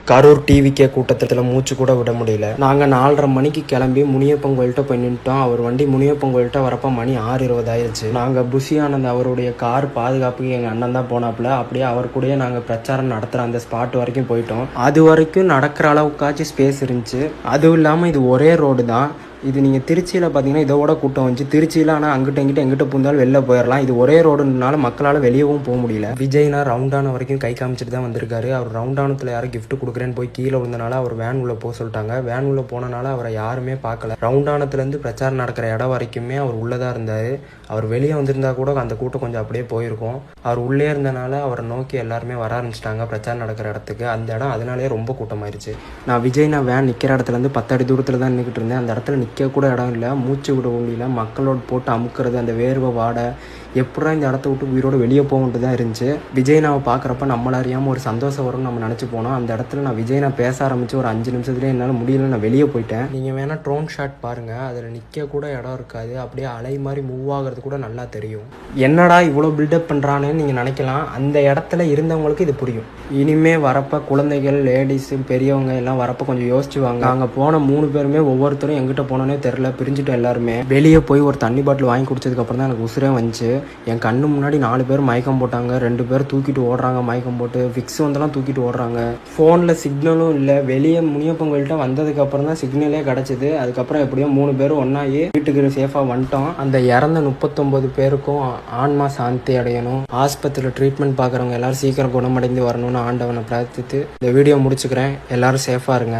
Karur TVK கூட்டத்தில் மூச்சு கூட விட முடியல. நாங்கள் 4:30 மணிக்கு கிளம்பி முனியப்பன் கோயில்கிட்ட போய் நின்றுட்டோம். அவர் வண்டி முனியப்பன் கோயில்கிட்ட வரப்போ மணி 6:20 ஆயிடுச்சு. நாங்கள் புஷி ஆனந்த் அவருடைய கார் பாதுகாப்புக்கு எங்கள் அண்ணன் தான் போனாப்புல. அப்படியே அவர் கூடயே நாங்கள் பிரச்சாரம் நடத்துகிற அந்த ஸ்பாட் வரைக்கும் போயிட்டோம். அது வரைக்கும் நடக்கிற அளவுக்காச்சும் ஸ்பேஸ் இருந்துச்சு. அதுவும் இல்லாமல் இது ஒரே ரோடு தான். இது நீங்கள் திருச்சியில் பார்த்தீங்கன்னா இதோட கூட்டம் வந்துச்சு. திருச்சியில் ஆனால் எங்கிட்ட பூந்தாலும் வெளில போயிடலாம். இது ஒரே ரோடுனால மக்களால் வெளியவும் போக முடியல. விஜய்னா ரவுண்டான வரைக்கும் கை காமிச்சிட்டு தான் வந்திருக்காரு. அவர் ரவுண்டானத்தில் யாரும் கிஃப்ட் கொடுக்குறேன்னு போய் கீழே விழுந்தனால அவர் வேன் உள்ள போக சொல்லிட்டாங்க. வேன் உள்ள போனனால அவரை யாருமே பார்க்கல. ரவுண்டானத்துலேருந்து பிரச்சாரம் நடக்கிற இடம் வரைக்குமே அவர் உள்ளதாக இருந்தார். அவர் வெளியே வந்திருந்தா கூட அந்த கூட்டம் கொஞ்சம் அப்படியே போயிருக்கும். அவர் உள்ளே இருந்தனால அவரை நோக்கி எல்லாருமே வர ஆரம்பிச்சிட்டாங்க பிரச்சாரம் நடக்கிற இடத்துக்கு. அந்த இடம் அதனாலேயே ரொம்ப கூட்டமாயிருச்சு. நான் வேன் நிற்கிற இடத்துலேருந்து 10 அடி தூரத்தில் தான் நின்றுக்கிட்டு இருந்தேன். அந்த இடத்துல நிற்க கூட இடம் இல்லை, மூச்சு விட முடியல. மக்களோட போட்டு அமுக்கிறது, அந்த வேர்வை வாடை, எப்படா இந்த இடத்த விட்டு உயிரோடு வெளியே போகன்ட்டு தான் இருந்துச்சு. விஜய்னாவை பார்க்குறப்ப நம்மள அறியாமல் ஒரு சந்தோஷம் வரும்னு நம்ம நினச்சி போனோம். அந்த இடத்துல நான் விஜய்னா பேச ஆரம்பித்து ஒரு 5 நிமிஷத்துலேயே என்னால் முடியல, நான் வெளியே போயிட்டேன். நீங்கள் வேணால் ட்ரோன் ஷாட் பாருங்கள், அதில் நிற்க கூட இடம் இருக்காது. அப்படியே அலை மாதிரி மூவ் ஆகிறது கூட நல்லா தெரியும். என்னடா இவ்வளோ பில்டப் பண்ணுறானேன்னு நீங்கள் நினைக்கலாம். அந்த இடத்துல இருந்தவங்களுக்கு இது புரியும். இனிமே வரப்போ குழந்தைகள், லேடிஸு, பெரியவங்க எல்லாம் வரப்போ கொஞ்சம் யோசிச்சுவாங்க. நாங்கள் போன 3 பேருமே ஒவ்வொருத்தரும் எங்கிட்ட போனோன்னே தெரில, பிரிஞ்சுட்டோம் எல்லாருமே. வெளியே போய் ஒரு தண்ணி பாட்டில் வாங்கி குடிச்சதுக்கப்புறம் தான் எனக்கு உசுரே வந்துச்சு. என் கண்ணு முன்னாடி 4 பேர் மயக்கம் போட்டாங்க. 2 பேர் தூக்கிட்டு ஓடுறாங்க மயக்கம் போட்டு. ஃபிக்ஸ் வந்தெல்லாம் தூக்கிட்டு ஓடுறாங்க. ஃபோனில் சிக்னலும் இல்லை. வெளியே முனியப்பன் கோயில்கிட்ட வந்ததுக்கப்புறம் தான் சிக்னலே கிடச்சிது. அதுக்கப்புறம் எப்படியோ 3 பேரும் ஒன்றாகி வீட்டுக்கு சேஃபாக வந்துட்டோம். அந்த இறந்த 39 பேருக்கும் ஆன்மா சாந்தி அடையணும். ஆஸ்பத்திரியில் ட்ரீட்மெண்ட் பார்க்குறவங்க எல்லாரும் சீக்கிரம் குணமடைந்து வரணும்னு ஆண்டவனை பிரார்த்தித்து இந்த வீடியோ முடிச்சுக்கிறேன். எல்லாரும் சேஃபாக இருங்க.